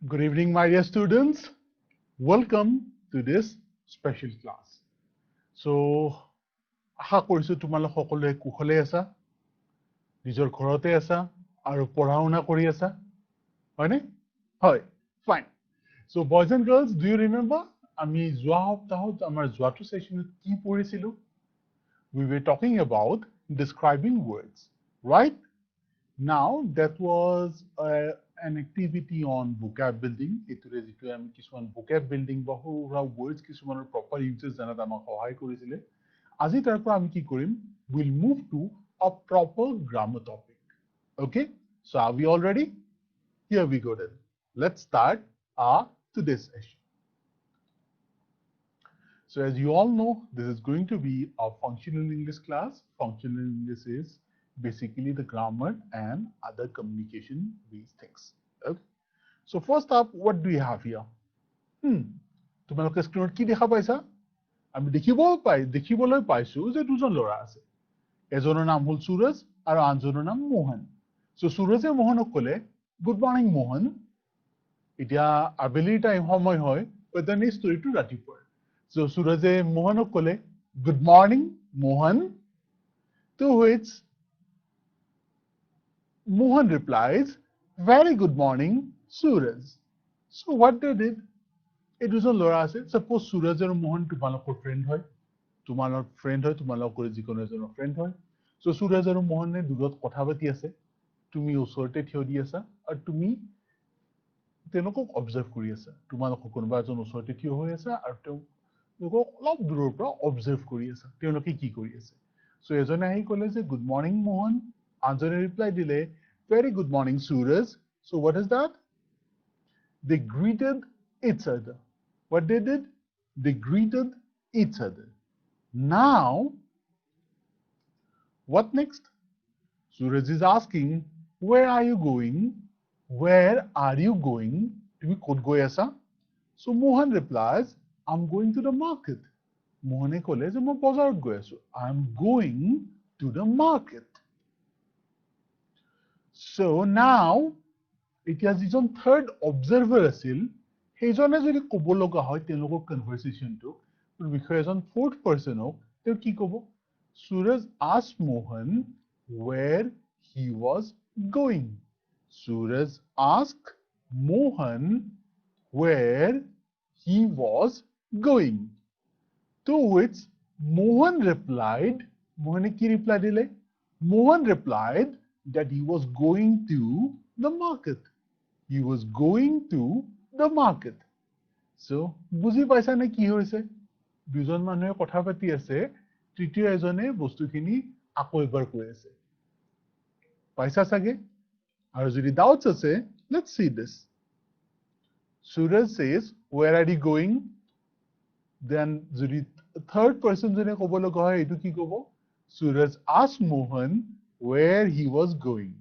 Good evening, my dear students. Welcome to this special class. So, আশা কৰিছো তোমালোক সকলোৱে কুশলে আছা, নিজৰ ঘৰতে আছা আৰু পঢ়া শুনা কৰি আছা, হয়নে? হয়, fine. So, boys and girls, do you remember? আমি যোৱা সপ্তাহত আমাৰ যোৱাটো সেশনত কি পঢ়িছিলো? We were talking about describing words, right? Now, that was an activity on vocab building. এইটোৰে যিটো আমি কিছুমান vocab building বা সৰু সুৰা words কিছুমানৰ proper uses জানাত আমাক সহায় কৰিছিলে। আজি তাৰ পৰা আমি কি কৰিম? We'll move to a proper grammar topic. Okay? So are we all ready? Here we go then. Let's start our today's session. So as you all know, this is going to be a functional English class. Functional English is basically the grammar and other communication based things. Okay. So first up, what do we have here? তোমালোকে স্ক্ৰীনত কি দেখা পাইছা? আমি দেখিবলৈ পাইছো যে দুজন ল'ৰা আছে। এজনৰ নাম হ'ল সুৰজ আৰু আনজনৰ নাম মোহন। So সুৰজে মোহনক ক'লে, গুড মৰ্ণিং মোহন। এতিয়া আবেলিৰ টাইম সময় হয়, but then এই ষ্টৰীটো ৰাতিপুৱাৰ। So সুৰজে মোহনক ক'লে, good morning Mohan. To which Mohan replies, very good morning, Suraj. So what they did? এই দুজন ল'ৰা আছে। Suppose Suraj আৰু Mohan তোমালোকৰ friend হয়। তোমালোকৰ যিকোনো এজনৰ friend হয়। So Suraj আৰু Mohane দূৰত কথা পাতি আছে। তুমি ওচৰতে থিয় দি আছা আৰু তুমি তেওঁলোকক observe কৰি আছা। তোমালোকৰ কোনোবা এজন ওচৰতে থিয় হৈ আছে আৰু তেওঁলোকক অলপ দূৰৰ পৰা observe কৰি আছা। তেওঁলোকে কি কৰি আছে? So এজনে আহি ক'লে যে good morning Mohan, আনজনে reply দিলে very good morning Suraj. So what is that? They greeted each other. What they did? They greeted each other. Now, what next? Suraj is asking, where are you going? Where are you going? তুমি ক'ত গৈ আছা? So Mohan replies, I'm going to the market. মোহনে ক'লে যে মই বজাৰত গৈ আছো। I'm going to the market. So now, এতিয়া যিজন থাৰ্ড অবজাৰ্ভাৰ আছিল, সেইজনে যদি ক'ব লগা হয় তেওঁলোকৰ কনভাৰচেশ্যনটো বিষয়ে এজন ফৰ্থ পাৰ্চনক তেওঁ কি ক'ব? Suraj asked Mohan where he was going. Suraj asked Mohan where he was going. To which Mohan replied, Mohan ki reply dile? Mohan replied that he was going to the market. He was going to the market. So, বুজি পাইছা নে কি হৈছে? দুজন মানুহে কথা পাতি আছে, তৃতীয় এজনে বস্তুখিনি আকৌ এবাৰ কৈ আছে। পাইছা চাগে? আৰু যদি doubts আছে, let's see this. Suraj says, where are you going? Then যদি third person জনে ক'ব লগা হয়, এইটো কি ক'ব? Suraj asked Mohan where he was going.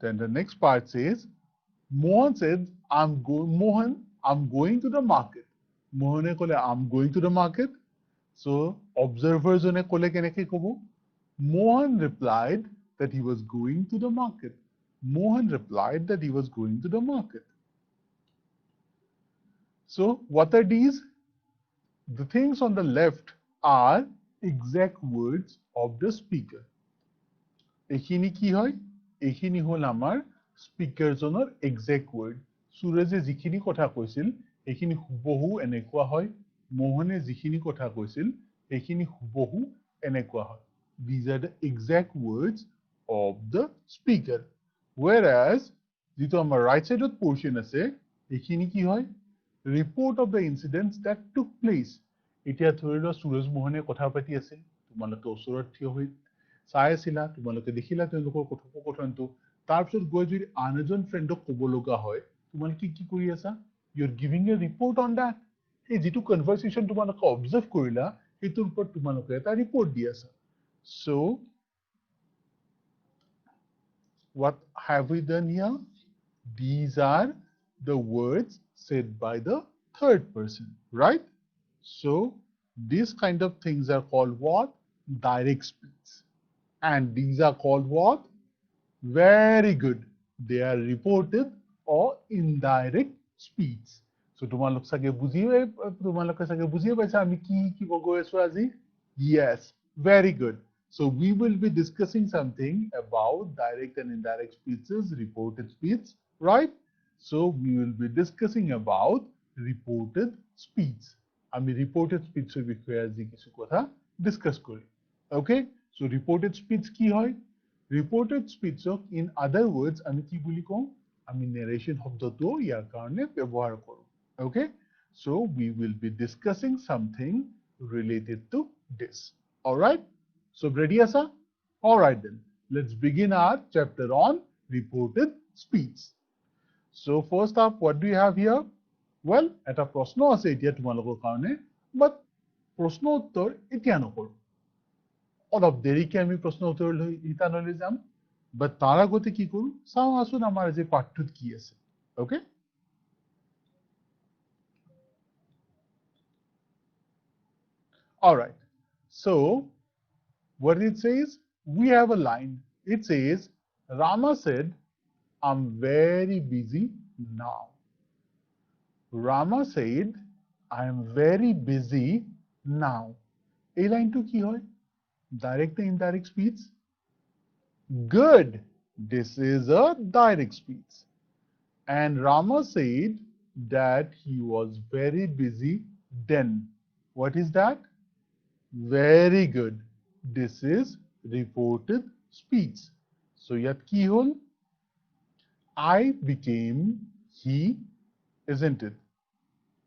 Then the next part says, Mohan said, I'm going to the market. Mohane kole, I'm going to the market. So observers jone kole keneke kobo? Mohan replied that he was going to the market. Mohan replied that he was going to the market. So what are these? The things on the left are exact words of the speaker. এইখিনি কি হয়? এইখিনি হল আমাৰ speaker জনৰ exact word. সুৰজে যিখিনি কথা কৈছিল এইখিনি হুবহু এনেকুৱা হয়। মোহনে যিখিনি কথা কৈছিল এইখিনি হুবহু এনেকুৱা হয়। These are the exact words of the speaker. Whereas যিটো আমাৰ right side portion আছে এইখিনি কি হয়? Report of the incidents that took place. এতিয়া ধৰি লোৱা সুৰজ মোহনে কথা পাতি আছিল, তোমালোকে ওচৰত থিয় হৈ চাই আছিলা, তোমালোকে দেখিলা তেওঁলোকৰ কথোপকথনটো। তাৰপিছত গৈ যদি আন এজন ফ্ৰেণ্ডক ক'ব লগা হয়, তোমালোকে কি কৰি আছা? You're giving a report on that. এই যিটো কনভাৰচেশ্যন তোমালোকে অবজাৰ্ভ কৰিলা, সেইটোৰ ওপৰত তোমালোকে এটা ৰিপৰ্ট দি আছা। So, what have we done here? These are the words said by the third person, right? So, these kind of things are called what? Direct speech. And these are called what? Very good. they are reported or indirect speech. So তোমালোক চাগে তোমালোকে চাগে বুজিয়ে পাইছা আমি কি কি গৈ আছো আজি? Yes, very good. So we will be discussing something about direct and indirect speeches, reported speech, right? So we will be discussing about reported speech. আমি reported speech এর বিষয়ে আজি কিছু কথা ডিসকাস করি। Okay? So reported speech কি হয়? Reported speech in other words আমি কি বলি কওঁ? আমি narration শব্দটো ইয়াৰ কাৰণে ব্যৱহাৰ কৰোঁ। Okay? So we will be discussing something related to this. All right? So ready asa? All right then. Let's begin our chapter on reported speech. So first up, what do you have here? Well, এটা প্ৰশ্ন আছে এতিয়া তোমালোকৰ কাৰণে, but প্ৰশ্ন উত্তৰ এতিয়া নকৰো। অলপ দেৰিকে আমি প্ৰশ্ন উত্তৰ লৈ যাম, but তাৰ আগতে কি কৰো চাওঁ আছোন আমাৰ আজি পাঠটোত কি আছে। Okay? All right. So what it says, we have a line. It says, Rama said, I'm very busy now. Rama said, I am very busy now. এই লাইনটো কি হয়? Direct and indirect speech? Good. This is a direct speech. And Rama said that he was very busy then. What is that? Very good. This is reported speech. So yat ki hol? I became he, isn't it?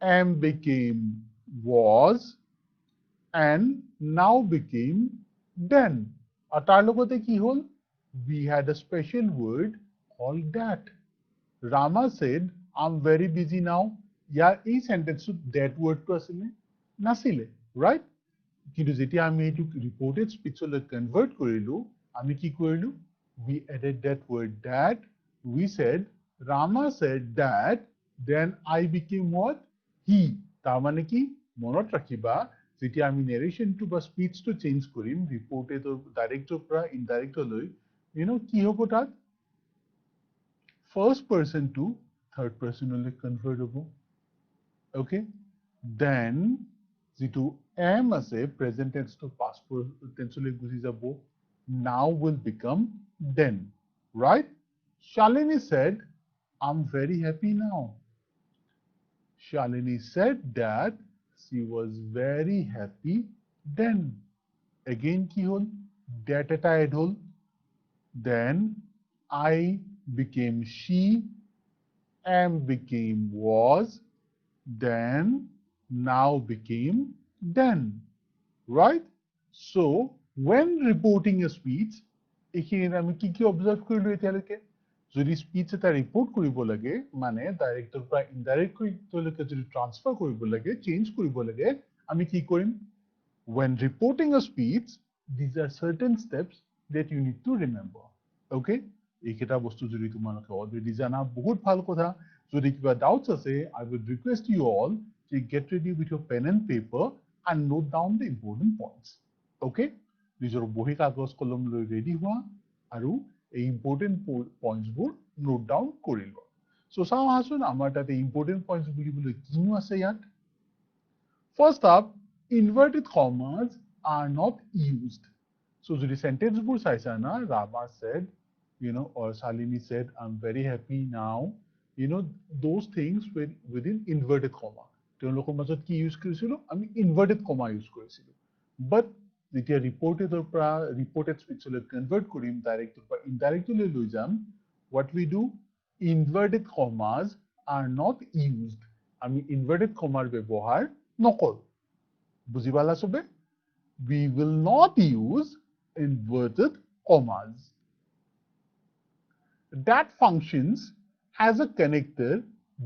Am became was, and now became then. Atar logote ki hol? We had a special word called that. Rama said, I'm very busy now. Yeah, এই sentence that word to asile nasile, right? কিন্তু যেতিয়া আমি এইটো reported speech লৈ convert কৰিলো, আমি কি কৰিলো? We added that word that. We said, Rama said that, then I became what? He. তাৰ মানে কি? মনত ৰাখিবা, যেতিয়া আমি narration to বা speech to change Karim, reported or direct পৰা indirect লৈ, কি হ'ব তাত? First person to third person only convertible. Okay? Then, যিটো am আছে, present tense to past tense লৈ গুচি যাব, now will become then. Right? Shalini said, I'm very happy now. Shalini said that she was very happy then. Again, কি হল? That এটা add হল. Then, I became she, am became was, then, now became then. Right? So, when reporting a speech, এইখিনিত আমি কি কি observe কৰিলো এতিয়ালৈকে? যদি speech এটা report কৰিব লাগে, মানে director পৰা indirect লৈকে যদি transfer কৰিব লাগে, change কৰিব লাগে, আমি কি কৰিম? When reporting a speech, these are certain steps that you need to remember. Okay? এইকেইটা বস্তু যদি তোমালোকে already জানা, বহুত ভাল কথা। যদি কিবা doubts আছে, I would request you all to get ready with your pen and paper and note down the important points. Okay? নিজৰ বহি কাগজ কলম লৈ ready হোৱা আৰু এই important points বোৰ note down কৰি লোৱা। So চাওঁ আহাচোন আমাৰ তাতে important points বুলিবলৈ কিনো আছে ইয়াত। First up, inverted commas are not used. So যদি sentence বোৰ চাইছা না, Rama said, or Shalini said, I'm very happy now. Those things were within inverted comma. তেওঁলোকৰ মাজত কি ইউজ কৰিছিলো? আমি inverted comma ইউজ কৰিছিলো। But যেতিয়া reported পৰা reported speech লৈ convert কৰিম, direct পৰা indirect লৈ লৈ যাম, what we do? Inverted commas are not used. আমি inverted comma ব্যৱহাৰ নকৰো। বুজি পালা সবে? We will not use inverted commas. That functions as a connector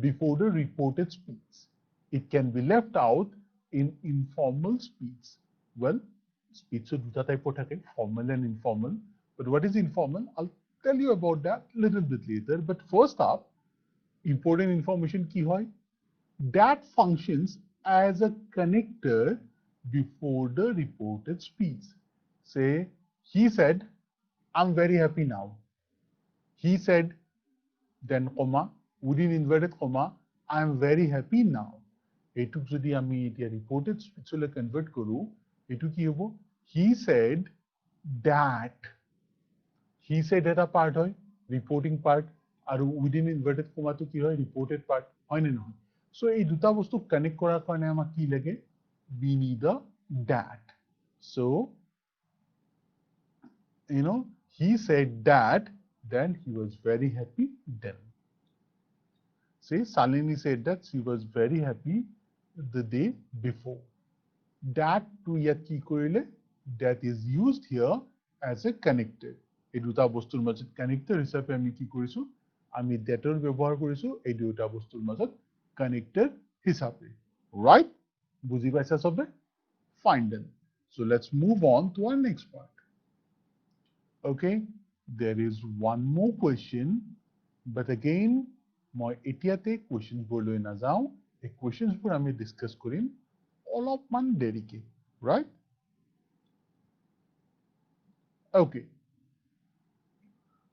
before the reported speech. It can be left out in informal speech. Well, speech is two types of formal and informal. But what is informal? I'll tell you about that a little bit later. But first up, important information ki hoy? That functions as a connector before the reported speech. Say, he said, I'm very happy now. He said, then comma, within inverted comma, I am very happy now. এইটুক যদি আমি এতিয়া reported স্পিচলৈ convert কৰো, এইটো কি হ'ব? He said that. He said এটা part হয়, রিপোর্টিং পার্ট, আৰু উইদিন ইনভার্টেড কমাটো কি হয়? রিপোর্টেড পার্ট, হয় নে নহয়? সো এই দুটা বস্তু কানেক্ট কৰাৰ কাৰণে আমাক কি লাগে? We need a that. So he said that, then he was very happy then. Say Salini said that she was very happy the day before. That to ইয়াত কি কৰিলে? That is used here as a connector. এই দুটা বস্তুৰ মাজত connector হিচাপে আমি কি কৰিছো? আমি thatৰ ব্যৱহাৰ কৰিছো এই দুটা বস্তুৰ মাজত কানেক্টৰ হিচাপে, right? বুজি পাইছা সবে? Fine then. So let's move on to our next part. Okay, there is one more question, but again মই এতিয়াতে questions বোৰলৈ নাযাওঁ, এই questions বোৰ আমি ডিসকাস কৰিম অলপমান দেৰিকে, right? Okay,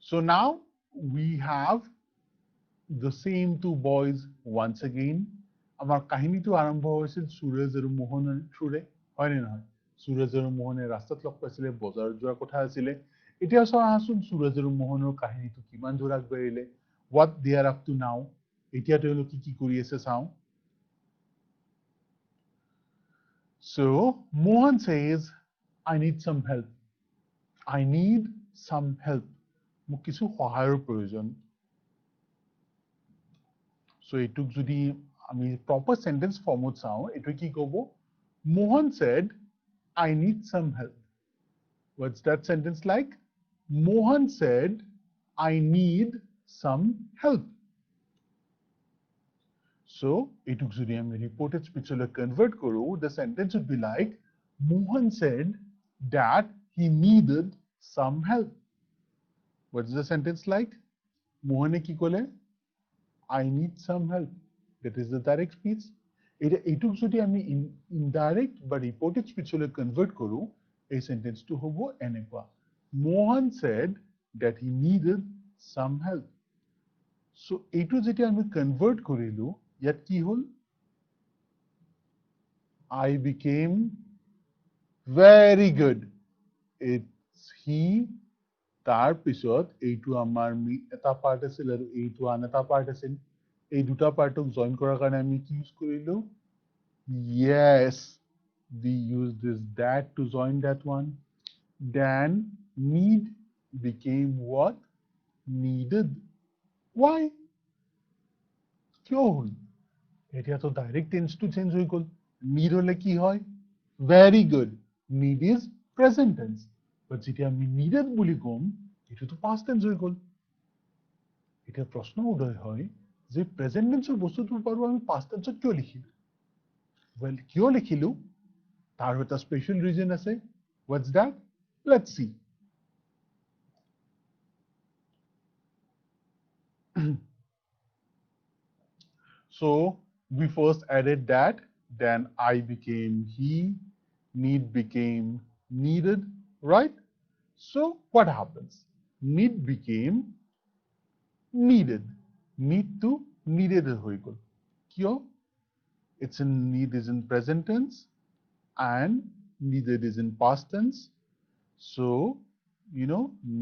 so now we have the same two boys once again. আমাৰ কাহিনীটো আৰম্ভ হৈছিল সুৰজ আৰু মোহনৰ থ্ৰুৰে, হয় নে নহয়? সুৰজ আৰু মোহনে ৰাস্তাত লগ পাইছিলে, বজাৰত যোৱাৰ কথা আছিলে। এতিয়া চাওঁচোন সুৰজ আৰু মোহনৰ কাহিনীটো কিমান দূৰ আগবাঢ়িলে, what they are up to now. এতিয়া তেওঁলোকে কি কৰি আছে চাওঁ। So Mohan says, I need some help. I need some help. মোক কিছু সহায়ৰ প্ৰয়োজন। So এইটোক যদি আমি proper sentence formত চাওঁ, এইটো কি ক'ব? Mohan said, I need some help. What's that sentence like? Mohan said, I need some help. So এইটোক যদি আমি reported speechলৈ convert কৰো, the sentence would be like, Mohan said that he needed some help. What's the sentence like? Mohane কি ক'লে? I need some help. That is the direct speech. এইটোক যদি আমি indirect বা reported speechলৈ convert কৰো, এই sentenceটো হ'ব এনেকুৱা. Mohan said that he needed some help. So এইটো যেতিয়া আমি convert কৰিলো, ইয়াত কি হ'ল? I became very good. It's he. তাৰ পিছত এইটো আমাৰ এটা পাৰ্ট আছিল আৰু এইটো আন এটা পাৰ্ট আছিল। এই দুটা পাৰ্টক জয়েন কৰাৰ কাৰণে আমি কি ইউজ কৰিলো? Yes, we use this that to join that one. Then need became what? Needed. Why? কিয় হ'ল? এতিয়াতো ডাইৰেক্ট টেন্সটো চেঞ্জ হৈ গ'ল। Need হলে কি হয়? Very good. Need is present tense. But যেতিয়া আমি needed বুলি কম, এটোতো past tense হৈ গ'ল। এতিয়া প্ৰশ্ন উদয় হয় যে প্ৰেজেন্ট টেন্সৰ বস্তুটোৰ বাৰু আমি past tense কিয় লিখিলো? Well, কিয় লিখিলো? তাৰ এটা স্পেশাল ৰিজন আছে। What's that? Let's see. So we first added that, then I became he, need became needed, right? So what happens? Need became needed. Need to needed হৈ গ'ল। কিয়? It's in need is in present tense and needed is in past tense. So,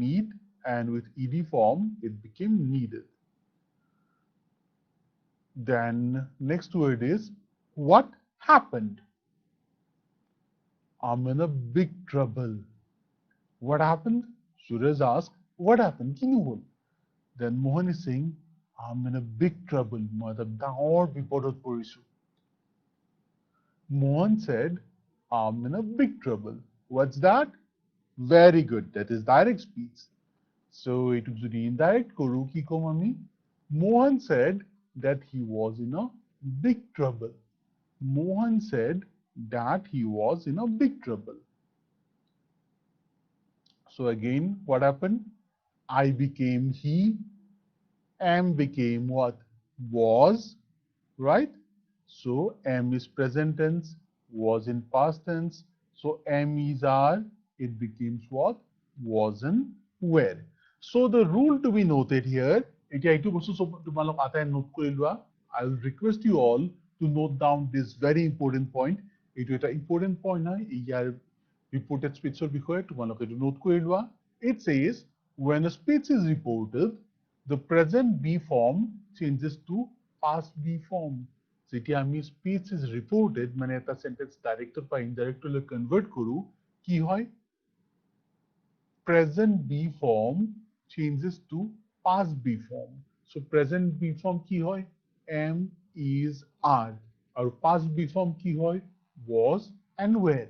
need and with ed form, it became needed. Then next word is, what happened? I'm in a big trouble. What happened? Suraj asked, what happened? Ki hol? Then Mohan is saying, I'm in a big trouble. Matlab daor bipadot porisu. Mohan said, I'm in a big trouble. What's that? Very good. That is direct speech. So it is the indirect koru ki kom ami. Mohan said that he was in a big trouble. Mohan said that he was in a big trouble. So again, what happened? I became he. Am became what? Was, right? So am is present tense, was in past tense. So am is are, it becomes what? Was and were. So the rule to be noted here, এতিয়া এইটো বস্তু সব তোমালোক আটাই note কৰি লোৱা I will request you all to note down this very important point এইটো এটা important point হয় ইয়াৰ reported speechৰ বিষয়ে তোমালোকে এইটো নোট কৰি লোৱা it says when a speech is reported the present be form changes to past be form যেতিয়া আমি speech is reported মানে এটা sentence director বা indirector লৈ convert কৰো কি হয় present be form changes to past be form. So present be form ki hoy? Am, is, are. Or past be form ki hoy? Was and were.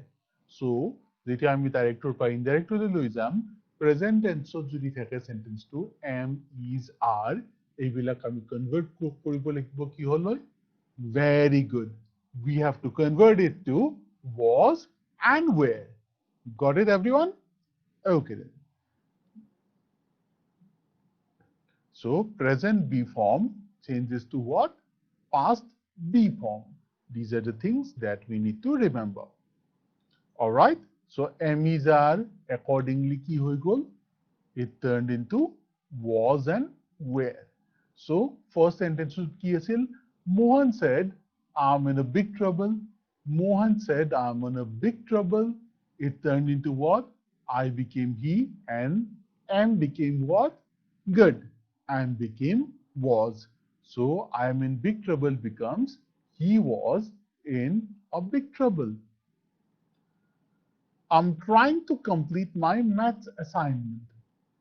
So jeti ami director pa indirector loi jam present tense jodi thake sentence to am, is, are এইবিলাক আমি convert কৰিব লাগিব কি হলই very good we have to convert it to was and were got it everyone okay then So present be form changes to what? Past be form. These are the things that we need to remember. All right. So Emmys are accordingly ki hoy gol. It turned into was and were. So first sentence ki asil? Mohan said, "I'm in a big trouble." Mohan said, "I'm in a big trouble." It turned into what? I became he and am became what? Good. And became was. So I am in big trouble becomes he was in a big trouble. I'm trying to complete my maths assignment.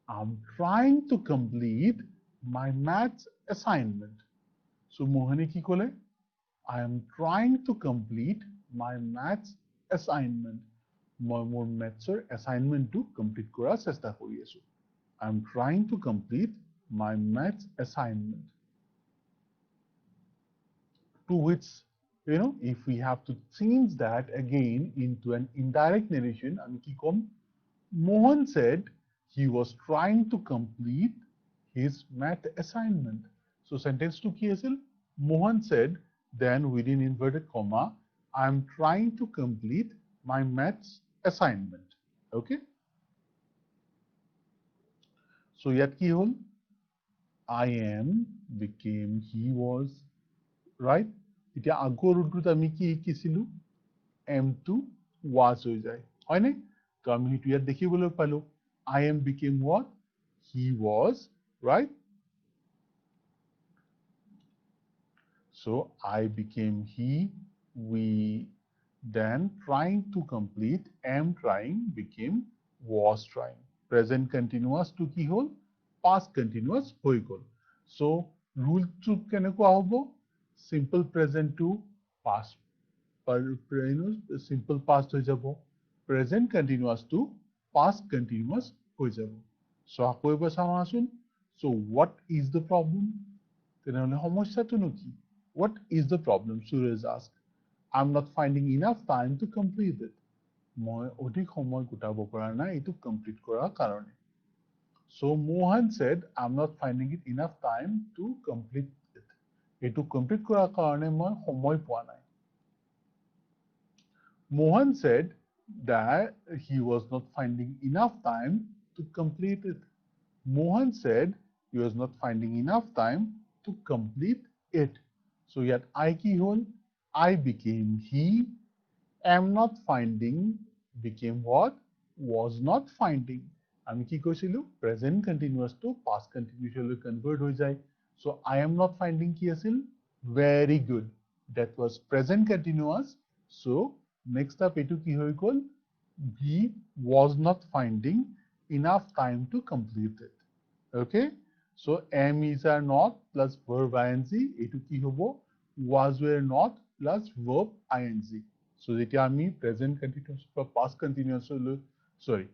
I'm trying to complete my maths assignment. So Mohani ki kole? I am trying to complete my maths assignment. More maths assignment to complete kora chesta kori asu. I'm trying to complete my maths assignment. To which, if we have to change that again into an indirect narration, Mohan said he was trying to complete his math assignment. So sentence to ki asil? Mohan said, then within inverted comma, I am trying to complete my maths assignment. Okay? So yat ki hol? I am became he was, right? এতিয়া আগৰ ৰুটটোত আমি কি শিকিছিলো am to was হৈ যায় হয় নে তো আমি সেইটো ইয়াত দেখিবলৈ পালো I am became what he was right so I became he we then trying to complete am trying became was trying present continuous to কি হল past continuous হৈ গল so rule to কেনেকুৱা হ'ব simple present to past simple past হৈ যাব present continuous to past continuous হৈ যাব so আকৌ এবাৰ চাওঁ আছোন so what is the problem তেনেহলে সমস্যাটো কি what is the problem Suraj asked I'm not finding enough time to complete it মই অধিক সময় গোটাব পৰা নাই এটো কমপ্লিট কৰাৰ কাৰণে so Mohan said I'm not finding it enough time to complete it এটো কমপ্লিট কৰাৰ কাৰণে মই সময় পোৱা নাই Mohan said that he was not finding enough time to complete it. Mohan said he was not finding enough time to complete it. So yet I ki hol, I became he, am not finding became what? Was not finding. আমি কি কৈছিলো present continuous to past continuous লৈ convert হৈ যায়. So I am not finding কি আছিল? Very good. That was present continuous. So next up etu ki hoy gol he was not finding enough time to complete it okay so am is are not plus verb ing etu ki hobo was were not plus verb ing so jetia ami present continuous or past continuous sorry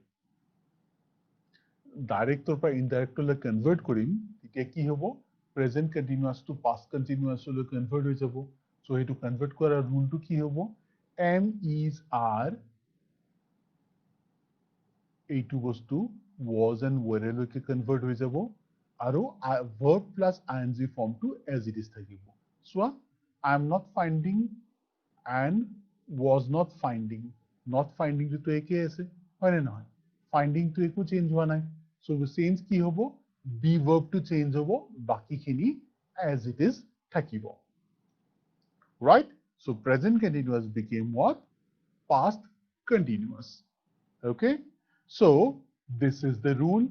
director pa indirector le convert korim tetia ki hobo present continuous to past continuous le convert হৈ যাব so etu convert kora rule to ki hobo am is are এইটো বস্তু was and were লৈকে convert হৈ যাব আৰু verb plus ing form to as it is থাকিব so I am not finding and was not finding to একে আছে হয় নে নহয় finding to একো চেঞ্জ হোৱা নাই so the change কি হ'ব be verb to change hobo, baki khini as it is thakibo. Right? So present continuous became what? Past continuous. Okay? So this is the rule.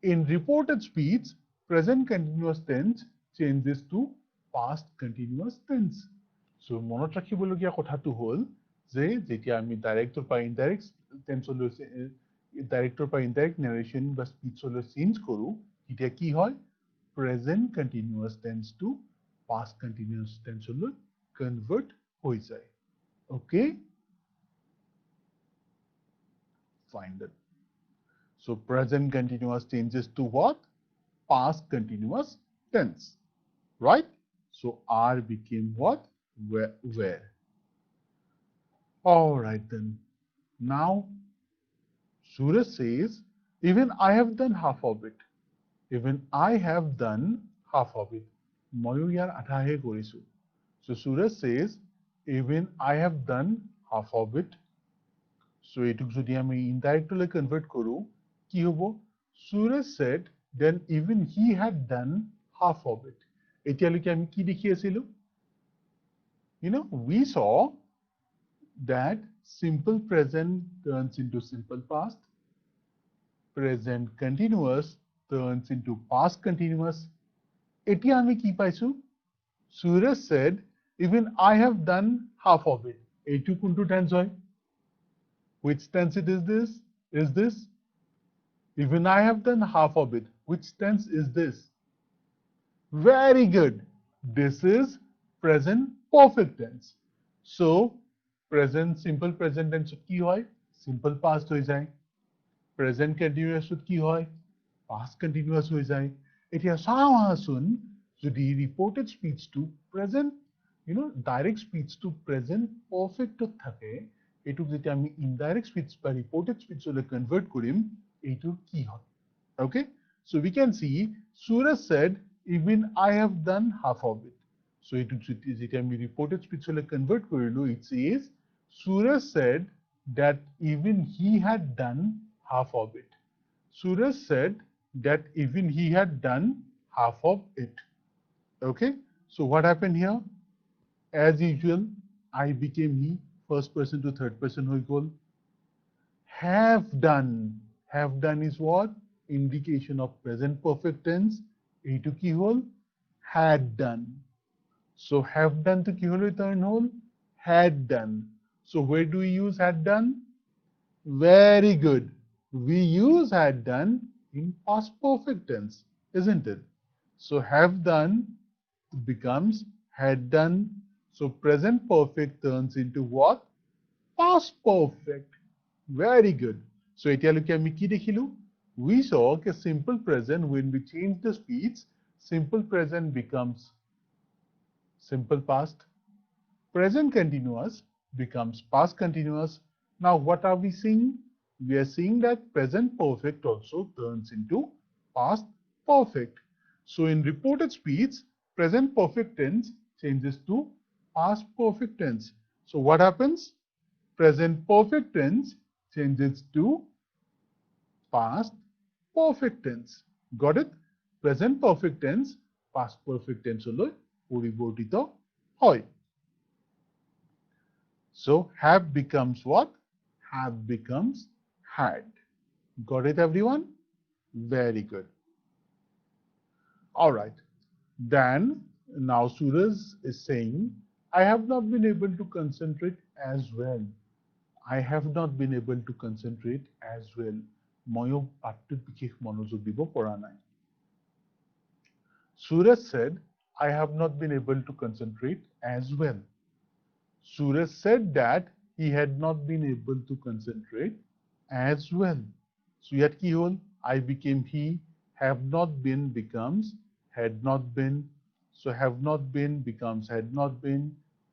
In reported speech, present continuous tense changes to past continuous tense. So মনত ৰাখিবলগীয়া কথাটো হ'ল যে যেতিয়া আমি ডাইৰেক্টৰ পৰা indirect টেন্সলৈ ডাইৰেক্টৰ পৰা ইনডাইৰেক্ট নাৰেশ্যন বা স্পিচলৈ চেঞ্জ কৰো তেতিয়া কি হয় present continuous tense to past continuous টেন্সলৈ কনভার্ট হৈ যায় ওকে find it so present continuous changes to what past continuous tense right so r became what where all right then now Suraj says even I have done half of it even I have done half of it ময়ো ইয়াৰ আধাহে কৰিছো so Suraj says even I have done half of it so এটুক যদি আমি indirectly convert কৰো কি হ'ব Suraj said then even he had done half of it এতিয়ালৈকে আমি কি দেখি আছিলো you know we saw that simple present turns into simple past present continuous turns into past continuous এতিয়া আমি কি পাইছো Suraj said even I have done half of it এইটো কোনটো টেন্স হয় which tense it is this even I have done half of it which tense is this very good this is present perfect tense so present simple present tense কি হয় simple past হৈ যায় present continuous কি হয় past continuous হৈ যায় এতিয়া চাও আহাচোন যদি reported speech to present you know direct speech to present perfect থাকে এটুক যেতিয়া আমি indirect speech বা reported speech লৈ convert কৰিম এইটো কি হয় okay so we can see Suraj said even I have done half of it so এটুক যেতিয়া আমি reported speech লৈ convert কৰিলো it says Suraj said that even he had done half of it Suraj said that even he had done half of it okay so what happened here as usual I became he first person to third person হৈ গ'ল have done is what indication of present perfect tense এইটো কি হ'ল had done so have done to কি হ'ল return হ'ল had done so where do we use had done very good we use had done in past perfect tense isn't it so have done becomes had done so present perfect turns into what past perfect very good so এতিয়ালৈকে আমি কি দেখিলো we saw a simple present when we change the speech simple present becomes simple past present continuous becomes past continuous now what are we seeing we are seeing that present perfect also turns into past perfect so in reported speech present perfect tense changes to past perfect tense so what happens present perfect tense changes to past perfect tense got it present perfect tense past perfect tense লৈ পৰিৱৰ্তিত হয় so have becomes what have becomes had got it everyone very good all right then now Suraj is saying I have not been able to concentrate as well I have not been able to concentrate as well ময়ো পাঠটোত বিশেষ মনোযোগ দিব পৰা নাই Suraj said I have not been able to concentrate as well Suraj said that he had not been able to concentrate as well so ইয়াত কি হ'ল I became he have not been becomes had not been so have not been becomes had not been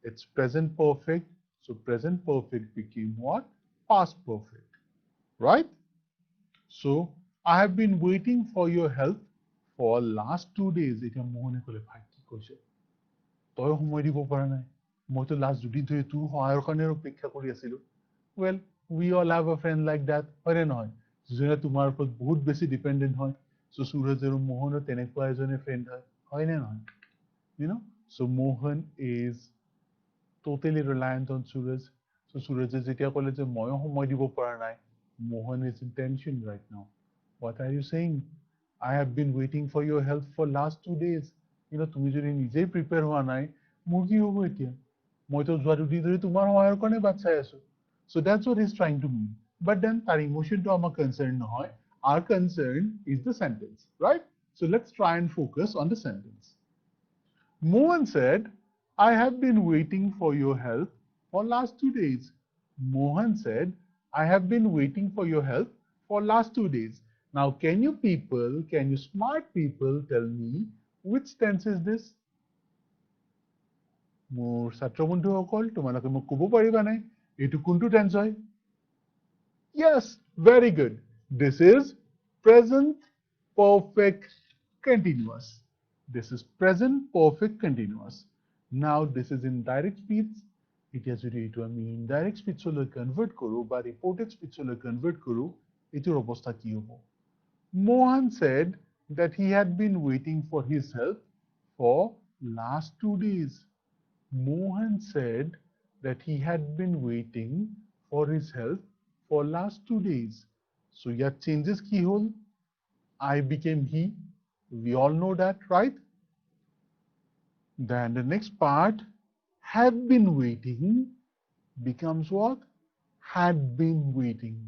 it's present perfect so present perfect became what past perfect right so I have been waiting for your help for last 2 days এতিয়া মোহনে ক'লে ভাই কি কৈছে তই সময় দিব পৰা নাই মইতো লাষ্ট দুদিন ধৰি তোৰ সহায়ৰ কাৰণে অপেক্ষা কৰি আছিলো well we all have a friend like that হয় নে নহয় যোনে তোমাৰ ওপৰত বহুত বেছি ডিপেন্ডেন্ট হয় So Suraj and Mohan are tenekwa ejone friend hoy na noy, you know. So Mohan is totally reliant on Suraj. So Suraj যেতিয়া ক'লে যে ময়ো সময় দিব পৰা নাই, Mohan is in tension right now. What are you saying? I have been waiting for your help for last 2 days. You know, তুমি যদি নিজেই প্ৰিপেয়াৰ হোৱা নাই, মোৰ কি হ'ব এতিয়া? মইতো যোৱা 2 দিন ধৰি তোমাৰ সহায়ৰ কাৰণে বাট চাই আছো. So that's what he's trying to mean. But then তাৰ ইমোশনটো আমাৰ concern নহয়. Our concern is the sentence, right? So let's try and focus on the sentence. Mohan said, I have been waiting for your help for last 2 days. Mohan said, I have been waiting for your help for last 2 days. Now, can you smart people tell me which tense is this? মোৰ ছাত্ৰ বন্ধুসকল তোমালোকে মোক ক'ব পাৰিবানে এইটো কোনটো tense হয়? Yes, very good. This is present perfect continuous. This is present perfect continuous. Now this is in direct speech. এতিয়া যদি এইটো আমি ইনডাইৰেক্ট স্পিচলৈ কনভাৰ্ট কৰো বা ৰিপৰ্টেড স্পিচলৈ কনভাৰ্ট কৰো, এইটোৰ অৱস্থা কি হ'ব? Mohan said that he had been waiting for his help for last 2 days. Mohan said that he had been waiting for his help for last 2 days. So ইয়াত changes কি হ'ল? I became he. We all know that, right? Then the next part, have been waiting becomes what? Had been waiting.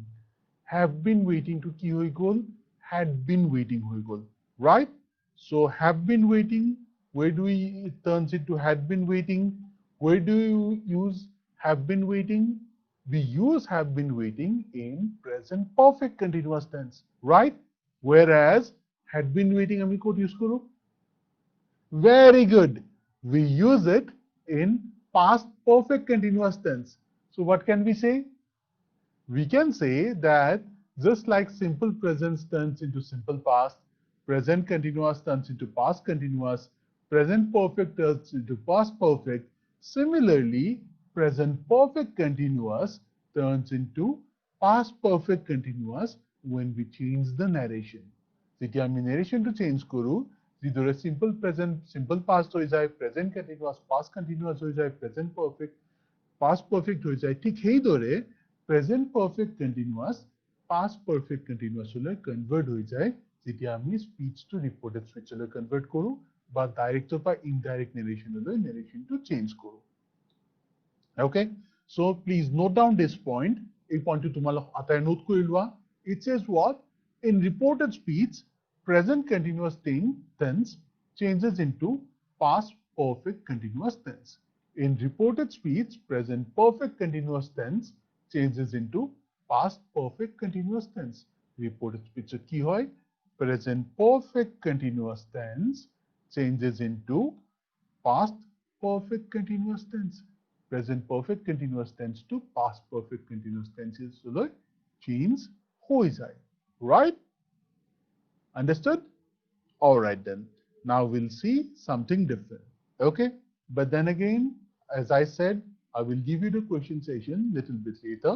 Have been waiting to কি হৈ গ'ল? Had been waiting হৈ গ'ল, right? So have been waiting, where do we it turns into had been waiting? Where do you use have been waiting? We use have been waiting in present perfect continuous tense, right? Whereas had been waiting আমি ক'ত use কৰো? Very good. We use it in past perfect continuous tense. So what can we say? We can say that just like simple present turns into simple past, present continuous turns into past continuous, present perfect turns into past perfect, similarly, present perfect continuous turns into past perfect continuous when we change the narration. যেতিয়া আমি narrationটো change কৰো, যিদৰে simple present, simple past হৈ যায়, present continuous, past continuous হৈ যায়, present perfect, past perfect হৈ যায়, ঠিক সেইদৰে present perfect continuous past perfect continuous লৈ convert হৈ যায় যেতিয়া আমি speech to reported speech লৈ convert কৰো বা direct বা indirect narration লৈ narration to change কৰো. Okay, so please note down this point. এই পইণ্টটো তোমালোক আটাই নোট কৰি লোৱা. It says what? In reported speech, present continuous tense changes into past perfect continuous tense. In reported speech, present perfect continuous tense changes into past perfect continuous tense. Reported speech কি হয়? Present perfect continuous tense changes into past perfect continuous tense. Present perfect continuous tense to past perfect continuous tenses change হৈ যায়, right? Understood? All right then. Now we'll see something different. Okay? But then again, as I said, I will give you the question session little bit later.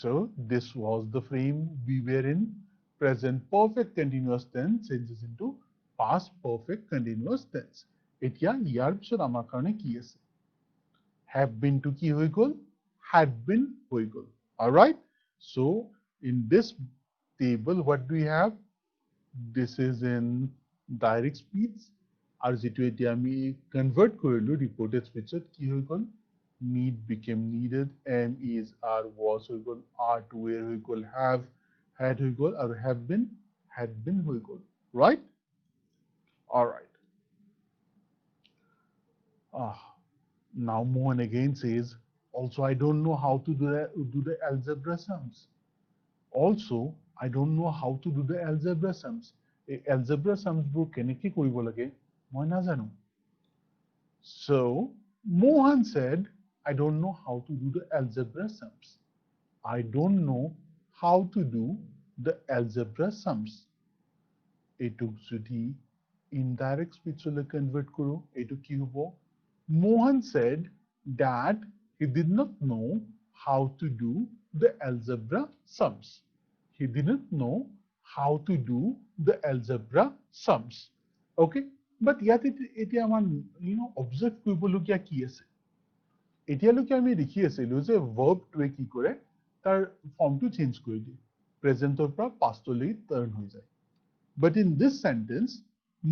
So this was the frame we were in. Present perfect continuous tense changes into past perfect continuous tense. এতিয়া ইয়াৰ পিছত আমাৰ কাৰণে কি আছে? Have been to কি হৈ গ'ল? Had been হৈ গ'ল. All right? So in this table, what do we have? This is in direct speech. আৰু যিটো এতিয়া আমি convert কৰিলো reported speechত কি হৈ গ'ল? Need became needed, am, is, are, was হৈ গ'ল, are, to, were হৈ গ'ল, have, had হৈ গ'ল, আৰু have been, had been হৈ গ'ল, right? All right. Now Mohan again says, also I don't know how to do the algebra sums. Also, I don't know how to do the algebra sums. Algebra sums বোৰ কেনেকৈ কৰিব লাগে মই নাজানো. So Mohan said, I don't know how to do the algebra sums. I don't know how to do the algebra sums. এইটোক যদি indirect speech লৈ convert কৰো, এইটো কি হ'ব? Mohan said that he did not know how to do the algebra sums. He didn't know how to do the algebra sums. Okay? But yet it observe কৰিবলগীয়া কি আছে? এতিয়ালৈকে আমি দেখি আছিলো যে ভাৰ্বটোৱে কি কৰে তাৰ ফৰ্মটো চেঞ্জ কৰি দিয়ে প্ৰেজেন্টৰ পৰা পাষ্টলৈ টাৰ্ন হৈ যায় but in this sentence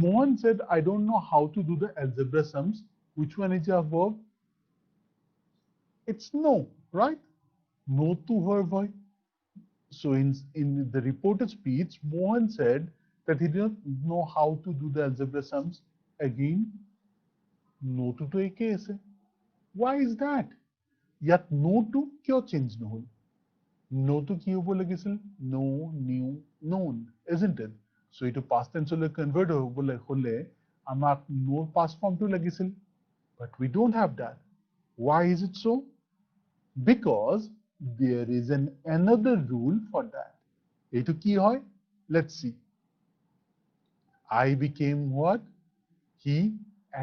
Mohan said I don't know how to do the algebra sums which one is your verb it's no right no to verb hoy so in the reported speech Mohan said that he didn't know how to do the algebra sums again no to eke ase why is that ইয়াত no to কিয় change নহল no to কি হ'ব লাগিছিল no new known isn't it so এইটো past tense লৈ convert হ'বলৈ হলে আমাক no past form টো লাগিছিল but we don't have that why is it so because there is another rule for that এইটো কি হয় let's see I became what he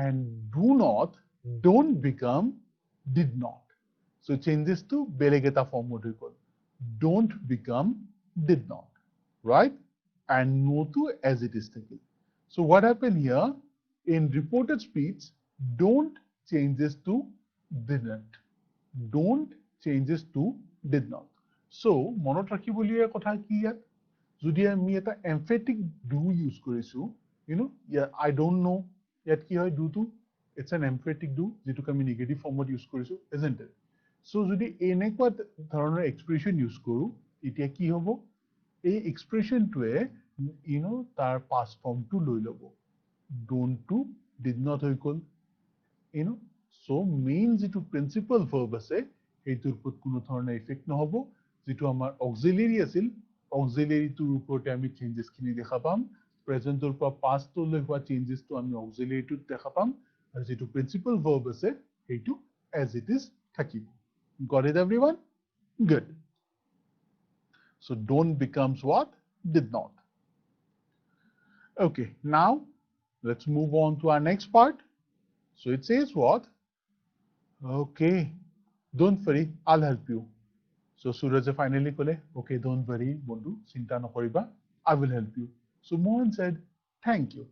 and don't become did not so changes to বেলেগ এটা ফৰ্মত হৈ গ'ল don't become did not right and no to as it is taken so what happened here in reported speech don't changes to didn't don't changes to did not so মনত ৰাখিবলগীয়া কথা কি ইয়াত যদি আমি এটা emphatic do use কৰিছো yeah I don't know ইয়াত কি হয় do to it's an emphatic do যেটোক আমি negative format use কৰিছো isn't it so যদি এনেকুৱা ধৰণৰ expression use কৰো এতিয়া কি হ'ব এই expression টোৱে তাৰ past form টো লৈ ল'ব don't to did not হৈ গ'ল so main যেটো principal verb আছে এইটোৰ ওপৰত কোনো ধৰণৰ effect নহব যেটো আমাৰ auxiliary আছিল auxiliary টোৰ ওপৰতে আমি changes খিনি দেখা পাম present ৰ পৰা past লৈ হোৱা changes টো আমি auxiliary টোত দেখা পাম আৰু যেটো principal verb আছে এইটো as it is থাকিব got it everyone good so don't becomes what did not okay now let's move on to our next part so it says what okay don't worry I'll help you so Suraj finally kole okay don't worry bondhu chinta nokoriba I will help you so Mohan said thank you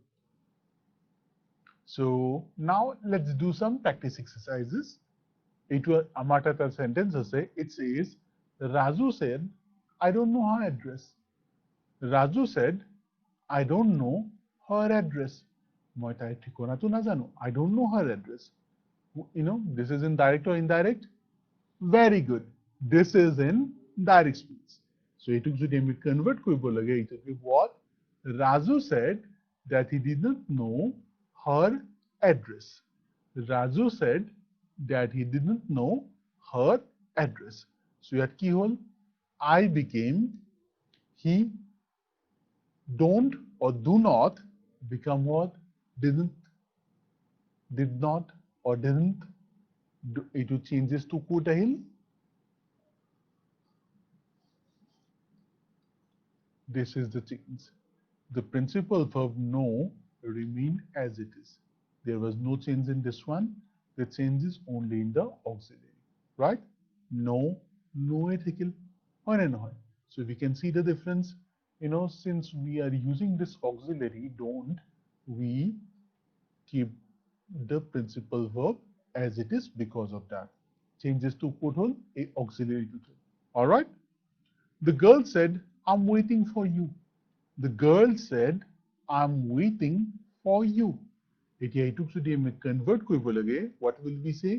so now let's do some practice exercises it was amata sentence ase it says Raju said I don't know her address Raju said I don't know her address moi tai thikona tu najano I don't know her address this is in direct or indirect very good this is in direct speech so etuk jodi ami convert koribo lage it will be what Raju said that he didn't know her address Raju said that he didn't know her address so yat ki hol I became he don't or do not become what didn't did not or didn't it changes to kut ahil this is the change the principal verb no remained as it is there was no change in this one the change is only in the auxiliary right no thikil hoy na noy so we can see the difference since we are using this auxiliary don't we keep the principal verb as it is because of that changes to put on a auxiliary to do all right the girl said I'm waiting for you the girl said I'm waiting for you এতিয়া এইটোক যদি আমি convert কৰিব লাগে what will we say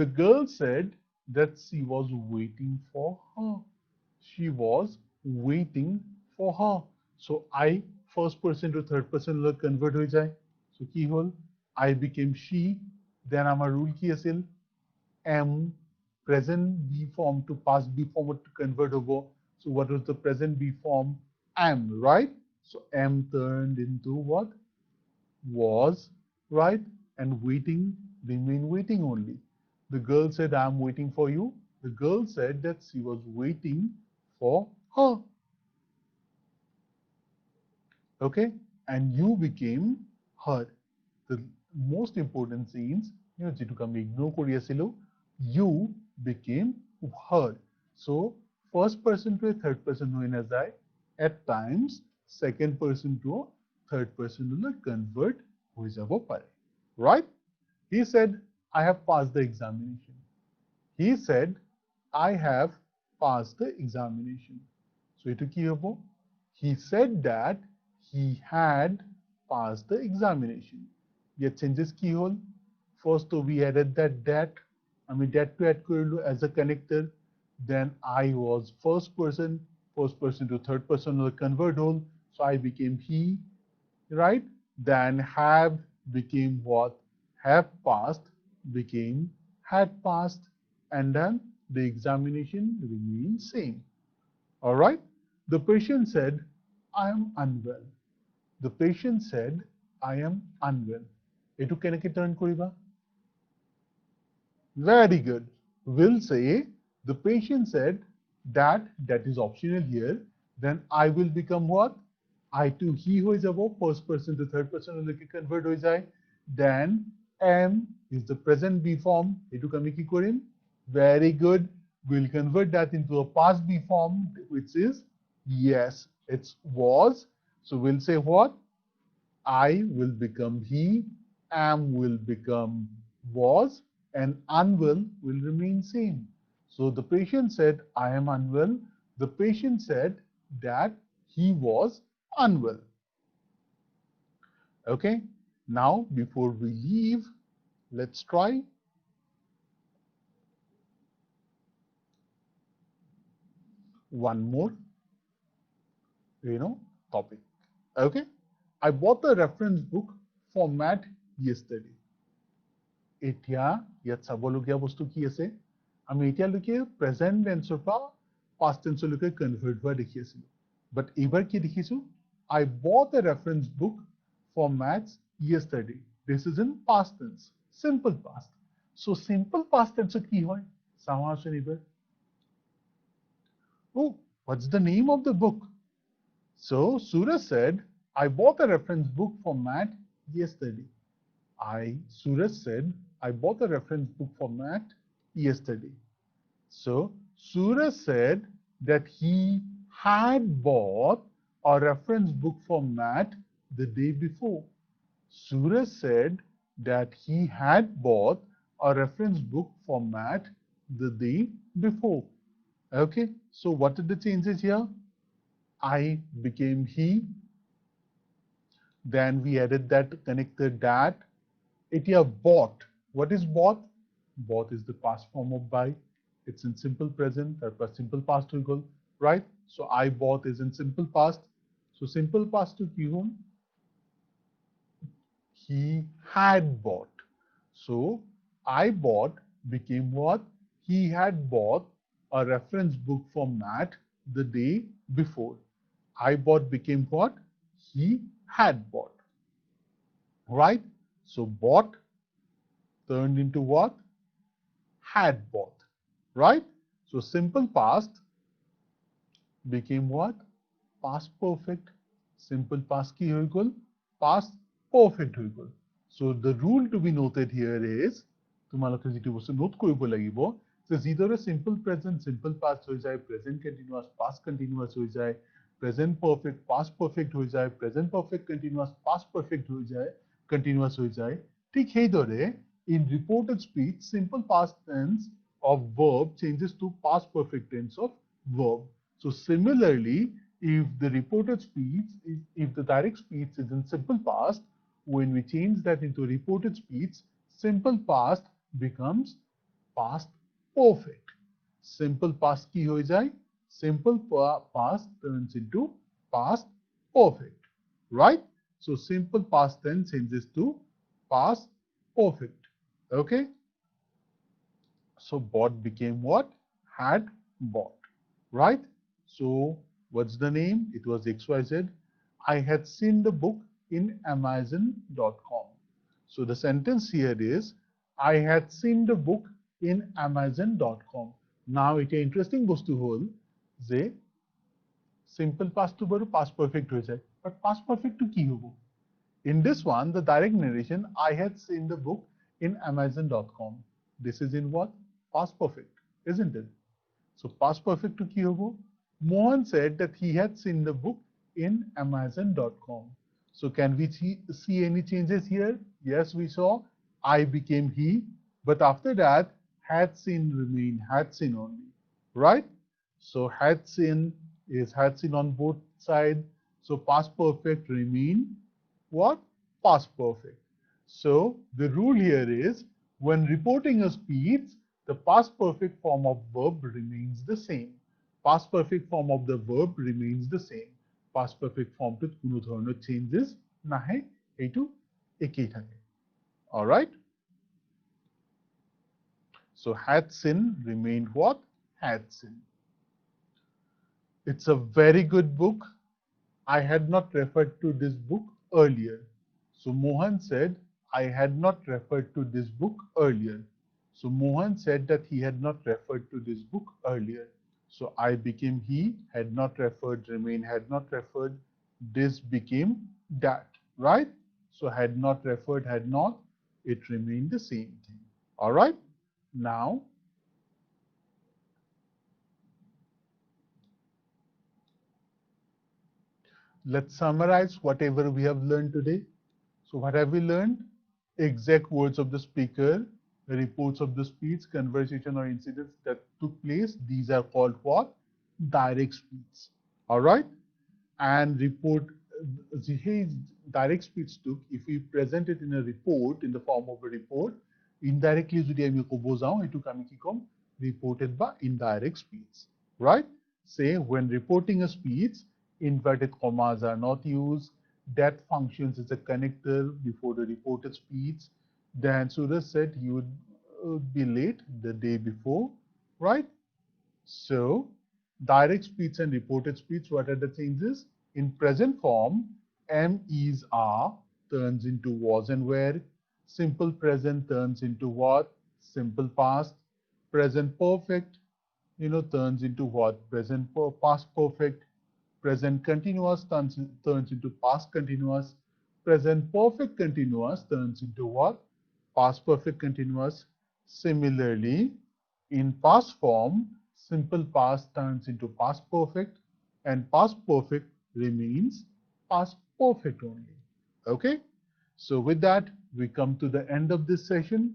the girl said that she was waiting for her she was waiting for her so I first person to third person লৈ convert হৈ যায় so কি হল I became she then আমাৰ rule কি আছিল am present B form to past B form to convert hobo so what was the present B form am right so am turned into what was right and waiting remain waiting only the girl said I'm waiting for you the girl said that she was waiting for her okay and you became her the most important scenes যেটোক আমি ignore কৰি আছিলো you became her so first person to a third person হৈ নাযায়, at times second person to third person লৈ convert হৈ যাব পাৰে, right? He said, I have passed the examination. He said, I have passed the examination. So etu ki hobo? He said that he had passed the examination. Yet changes ki hol? First we added that আমি that to add korilu as a connector. Then I was first person to third person will convert hole. So I became he, right? Then have became what? Have passed became had passed, and then the examination remains same. All right? The patient said, I am unwell. The patient said, I am unwell. Etu keneke turn koriba? Very good. We'll say, the patient said that is optional here. Then I will become what? I to he hoi jabo, first person to third person leke convert hoi jay. Then am is the present B form. Etu kami ki korim? Very good. We'll convert that into a past B form, which is yes, it's was. So we'll say what? I will become he, am will become was, and unwell will remain same. So the patient said, I am unwell. The patient said that he was unwell. Okay, now before we leave, let's try one more, topic. Okay, I bought the reference book format yesterday. এতিয়া ইয়াত চাবলগীয়া বস্তু কি আছে? আমি এতিয়ালৈকে present টেন্সৰ পৰা past টেন্সলৈকে convert হোৱা দেখি আছিলো, বাট এইবাৰ কি দেখিছো? I bought a reference book for maths yesterday. This is in past tense, simple past. So simple past tense কি হয়? চাওঁ আছোন এইবাৰ. Oh, what's the name of the book? So Suraj said, I bought a reference book for math yesterday. Suraj said, I bought a reference book for math yesterday. So Suraj said that he had bought a reference book for math the day before. Suraj said that he had bought a reference book for math the day before. Okay, so what are the changes here? I became he. Then we added that connector that. Etia bought. What is bought? Bought is the past form of buy. It's in simple present, or simple past will go, right? So I bought is in simple past. So simple past to ki hum? He had bought. So I bought became what? He had bought a reference book for math the day before. I bought became what? He had bought. Right? So bought turned into what? Had bought. Right? So simple past became what? Past perfect. Simple past ki hoy gol? Past perfect hoy gol. So the rule to be noted here is, তোমালোকে যেটো বস্তু note কৰিব লাগিব, যে যিদৰে simple present simple past হৈ যায়, present continuous past continuous হৈ যায়, present perfect past perfect হৈ যায়, present perfect continuous past perfect হৈ যায়, continuous হৈ যায়, ঠিক সেইদৰে in reported speech simple past tense of verb changes to past perfect tense of verb. So similarly, if the reported speech, if the direct speech is in simple past, when we change that into reported speech, simple past becomes past perfect. Simple past ki hoy jay? Simple past turns into past perfect, right? So simple past then changes to past perfect. Okay? So bought became what? Had bought, right? So what's the name? It was XYZ. I had seen the book in Amazon.com. So the sentence here is, I had seen the book in Amazon.com. Now it is interesting bostu hol je simple past to baru past perfect hoy jay, but past perfect to ki hobo? In this one, the direct narration, I had seen the book in Amazon.com. This is in what? Past perfect, isn't it? So past perfect to ki hobo? Mohan said that he had seen the book in Amazon.com. So can we see any changes here? Yes, we saw I became he, but after that had seen remained had seen only, right? So had seen is had seen on both sides. So past perfect remain what? Past perfect. So the rule here is when reporting a speech, the past perfect form of verb remains the same. Past perfect form of the verb remains the same. Past perfect form to কোনো ধরনের changes নাহে এইটো একেই থাকে. All right? So had seen remained what? Had seen. It's a very good book. I had not referred to this book earlier. So Mohan said, I had not referred to this book earlier. So Mohan said that he had not referred to this book earlier. So I became he, had not referred, remain, had not referred, this became that, right? So had not referred, had not, it remained the same thing. All right? Now, let's summarize whatever we have learned today. So what have we learned? Exact words of the speaker, reports of the speech, conversation or incidents that took place. These are called what? Direct speech. All right? And report, hey, direct speech took, if we present it in a report, in the form of a report, indirectly যদি আমি কব যাও এটুক আমি কি কম reported by indirect speech, right? Say when reporting a speech, inverted commas are not used, that functions as a connector before the reported speech. Then Suraj said he would be late the day before, right? So direct speech and reported speech, what are the changes? In present form, am, is, are turns into was and were. Simple present turns into what? Simple past. Present perfect, turns into what? Past perfect. Present continuous turns into past continuous. Present perfect continuous turns into what? Past perfect continuous. Similarly, in past form, simple past turns into past perfect and past perfect remains past perfect only. Okay? So with that, we come to the end of this session.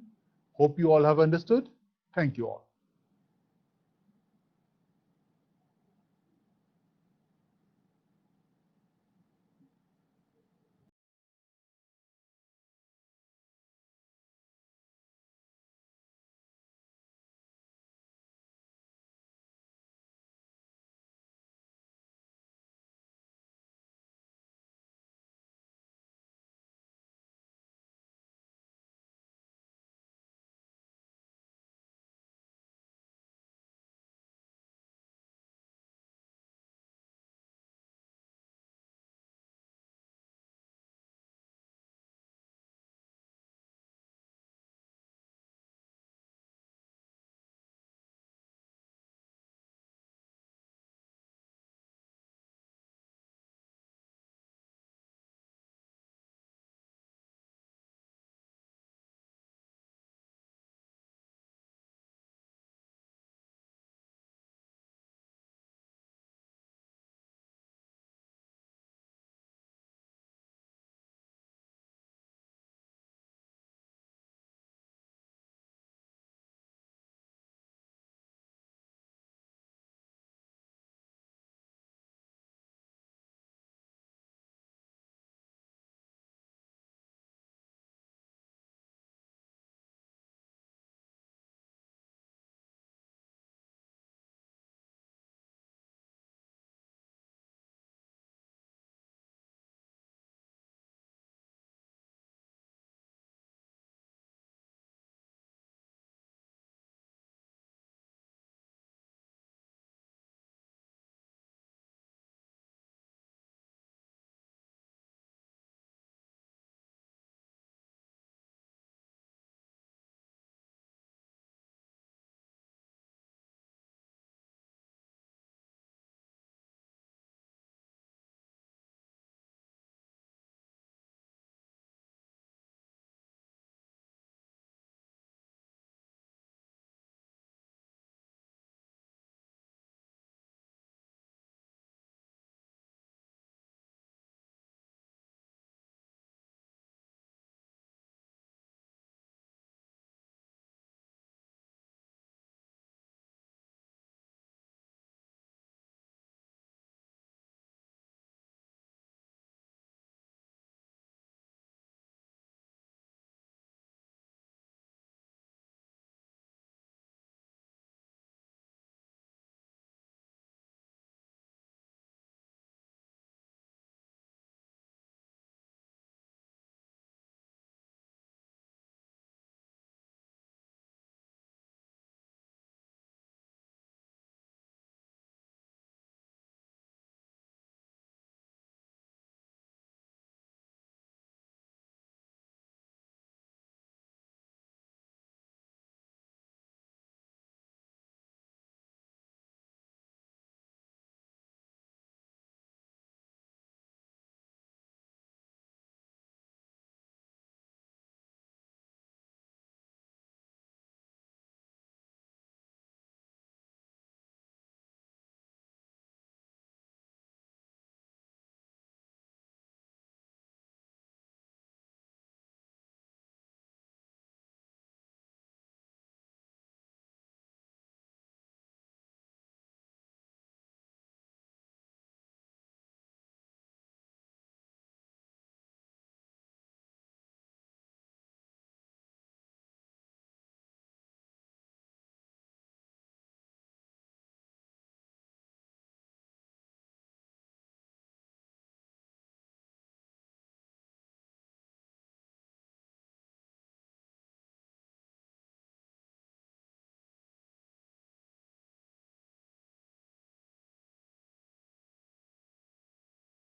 Hope you all have understood. Thank you all.